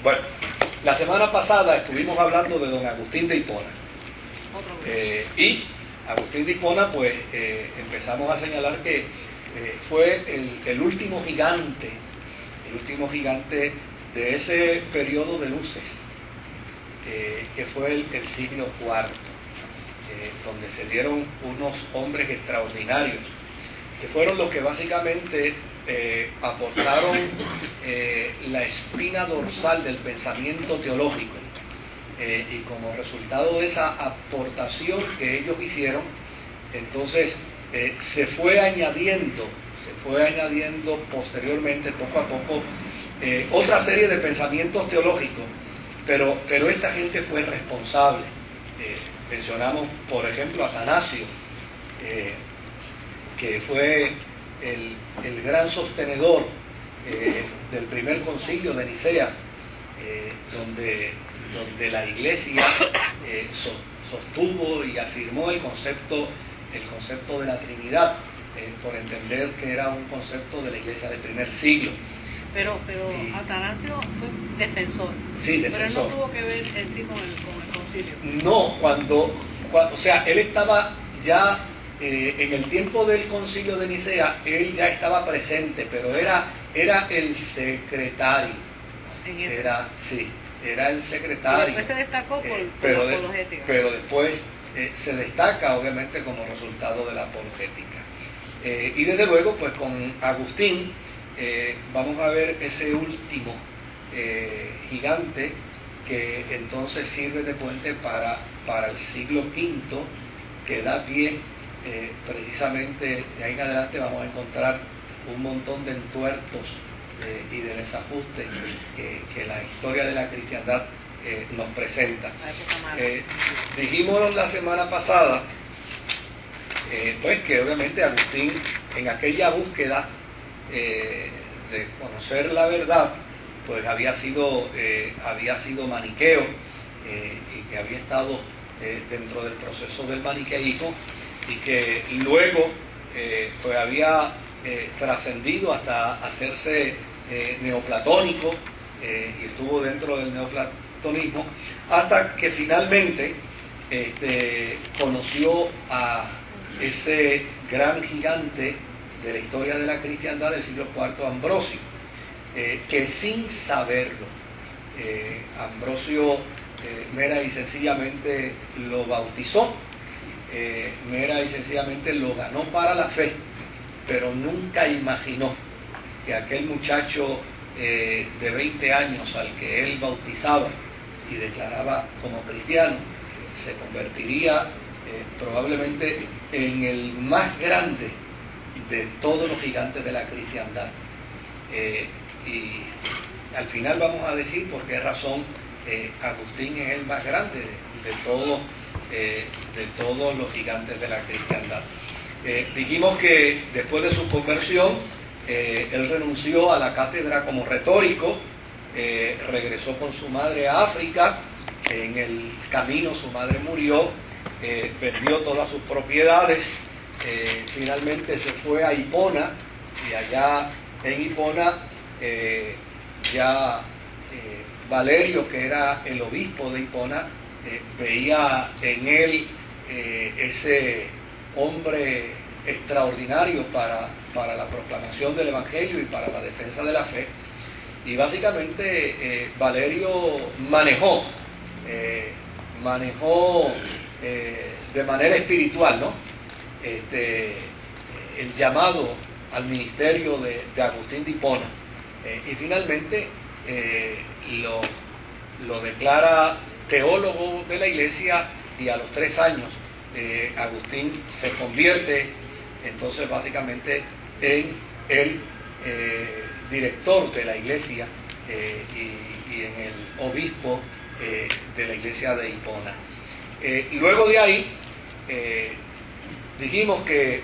Bueno, la semana pasada estuvimos hablando de don Agustín de Hipona. Y Agustín de Hipona, pues empezamos a señalar que fue el último gigante de ese periodo de luces, que fue el siglo IV, donde se dieron unos hombres extraordinarios, que fueron los que básicamente aportaron la espina dorsal del pensamiento teológico, y como resultado de esa aportación que ellos hicieron, entonces se fue añadiendo posteriormente, poco a poco, otra serie de pensamientos teológicos, pero esta gente fue responsable. Mencionamos, por ejemplo, a Atanasio, que fue el gran sostenedor del primer concilio de Nicea, donde la Iglesia sostuvo y afirmó el concepto de la Trinidad, por entender que era un concepto de la Iglesia del primer siglo. Pero Atanasio fue defensor. Sí, defensor. Pero él no tuvo que ver en sí con el concilio. No, cuando o sea, él estaba ya en el tiempo del concilio de Nicea, él ya estaba presente, pero era el secretario. Era el secretario. Y después se destacó por la apologética. Pero después se destaca, obviamente, como resultado de la apologética. Y desde luego, pues con Agustín vamos a ver ese último gigante que entonces sirve de puente para el siglo V, que da pie precisamente de ahí en adelante. Vamos a encontrar un montón de entuertos y de desajustes que la historia de la cristiandad nos presenta. Dijimos la semana pasada pues que obviamente Agustín, en aquella búsqueda de conocer la verdad, pues había sido maniqueo, y que había estado dentro del proceso del maniqueísmo, y que luego pues había trascendido hasta hacerse neoplatónico, y estuvo dentro del neoplatonismo hasta que finalmente conoció a ese gran gigante de la historia de la cristiandad del siglo IV, Ambrosio, que sin saberlo, Ambrosio mera y sencillamente lo bautizó, mera y sencillamente lo ganó para la fe, pero nunca imaginó que aquel muchacho de 20 años al que él bautizaba y declaraba como cristiano, se convertiría probablemente en el más grande de todos los gigantes de la cristiandad. Y al final vamos a decir por qué razón Agustín es el más grande de todos los gigantes de la cristiandad. Dijimos que después de su conversión, él renunció a la cátedra como retórico, regresó con su madre a África. En el camino su madre murió, vendió todas sus propiedades, finalmente se fue a Hipona, y allá en Hipona Valerio, que era el obispo de Hipona, veía en él ese hombre extraordinario para la proclamación del Evangelio y para la defensa de la fe, y básicamente Valerio manejó de manera espiritual, ¿no? El llamado al ministerio de Agustín de Hipona, y finalmente lo declara teólogo de la Iglesia, y a los 3 años Agustín se convierte entonces básicamente en el director de la Iglesia, y en el obispo de la Iglesia de Hipona. Luego de ahí dijimos que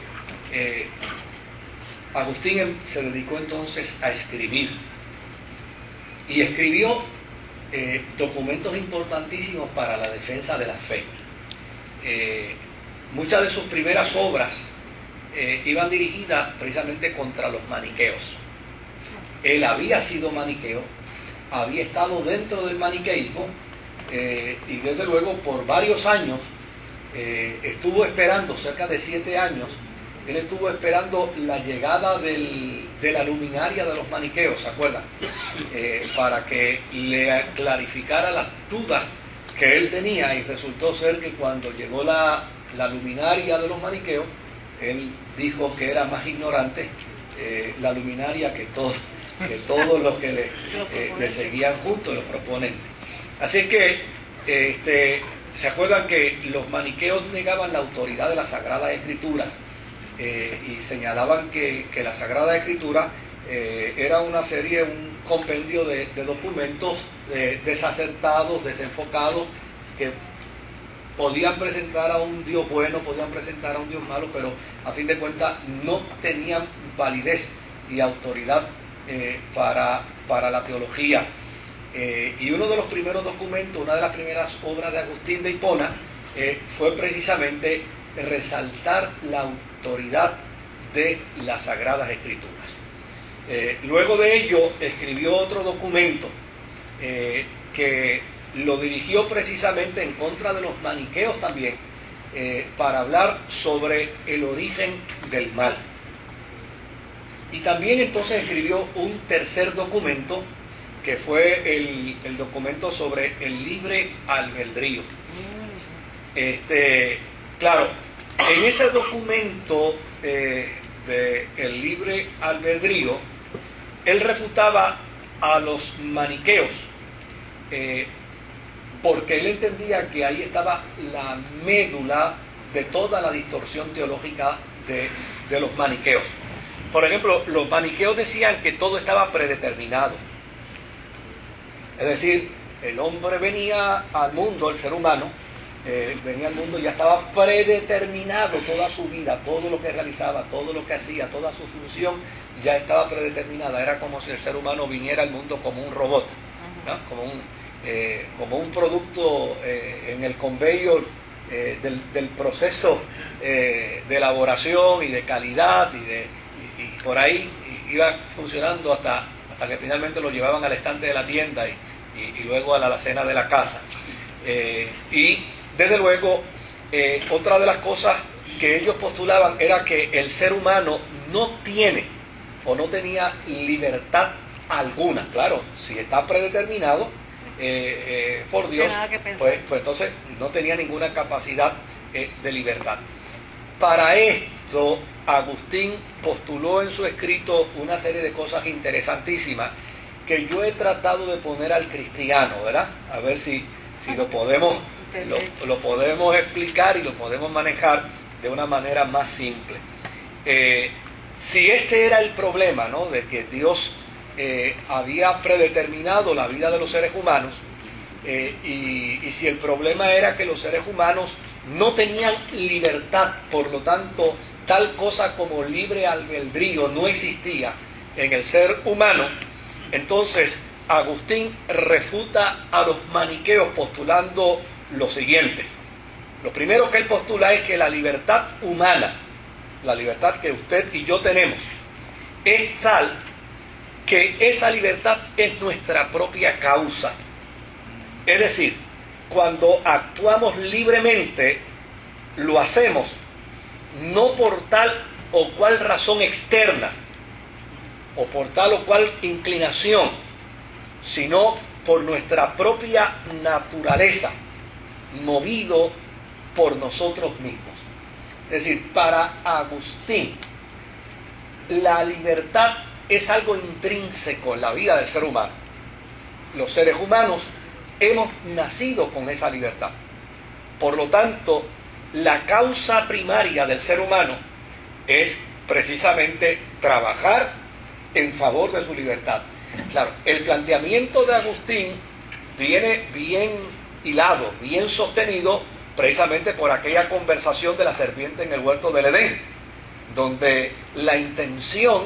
Agustín se dedicó entonces a escribir, y escribió documentos importantísimos para la defensa de la fe. Muchas de sus primeras obras iban dirigidas precisamente contra los maniqueos. Él había sido maniqueo, había estado dentro del maniqueísmo y desde luego por varios años estuvo esperando, cerca de 7 años, él estuvo esperando la llegada de la luminaria de los maniqueos, ¿se acuerdan? Para que le clarificara las dudas que él tenía, y resultó ser que cuando llegó la luminaria de los maniqueos, él dijo que era más ignorante la luminaria que todos los que le seguían juntos, los proponentes. Así que, ¿se acuerdan que los maniqueos negaban la autoridad de las Sagradas Escrituras? Y señalaban que la Sagrada Escritura era una serie, un compendio de documentos desacertados, desenfocados, que podían presentar a un Dios bueno, podían presentar a un Dios malo, pero a fin de cuentas no tenían validez y autoridad para la teología. Y uno de los primeros documentos, una de las primeras obras de Agustín de Hipona, fue precisamente resaltar la autoridad de las Sagradas Escrituras. Luego de ello escribió otro documento que lo dirigió precisamente en contra de los maniqueos también, para hablar sobre el origen del mal. Y también entonces escribió un tercer documento, que fue el documento sobre el libre albedrío. Claro, en ese documento del libre albedrío, él refutaba a los maniqueos, porque él entendía que ahí estaba la médula de toda la distorsión teológica de los maniqueos. Por ejemplo, los maniqueos decían que todo estaba predeterminado. Es decir, el hombre venía al mundo, el ser humano, venía al mundo y ya estaba predeterminado toda su vida, todo lo que realizaba, todo lo que hacía, toda su función ya estaba predeterminada. Era como si el ser humano viniera al mundo como un robot, ¿no? Como un producto en el conveyor del proceso de elaboración y de calidad, y por ahí iba funcionando hasta que finalmente lo llevaban al estante de la tienda y luego a la alacena de la casa. Y desde luego, otra de las cosas que ellos postulaban era que el ser humano no tiene o no tenía libertad alguna. Claro, si está predeterminado por Dios, pues entonces no tenía ninguna capacidad de libertad. Para esto, Agustín postuló en su escrito una serie de cosas interesantísimas que yo he tratado de poner al cristiano, ¿verdad? A ver si lo podemos explicar y lo podemos manejar de una manera más simple. Si este era el problema, ¿no?, de que Dios había predeterminado la vida de los seres humanos, y si el problema era que los seres humanos no tenían libertad, por lo tanto tal cosa como libre albedrío no existía en el ser humano, entonces Agustín refuta a los maniqueos postulando lo siguiente. Lo primero que él postula es que la libertad humana, la libertad que usted y yo tenemos, es tal que esa libertad es nuestra propia causa. Es decir, cuando actuamos libremente, lo hacemos no por tal o cual razón externa, o por tal o cual inclinación, sino por nuestra propia naturaleza, movido por nosotros mismos. Es decir, para Agustín, la libertad es algo intrínseco en la vida del ser humano. Los seres humanos hemos nacido con esa libertad. Por lo tanto, la causa primaria del ser humano es precisamente trabajar en favor de su libertad. Claro, el planteamiento de Agustín viene bien hilado, bien sostenido, precisamente por aquella conversación de la serpiente en el huerto del Edén, donde la intención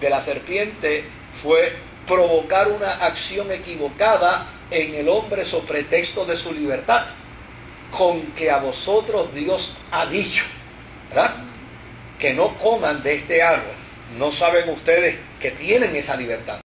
de la serpiente fue provocar una acción equivocada en el hombre sobre pretexto de su libertad, con que a vosotros Dios ha dicho, ¿verdad?, que no coman de este árbol. No saben ustedes que tienen esa libertad.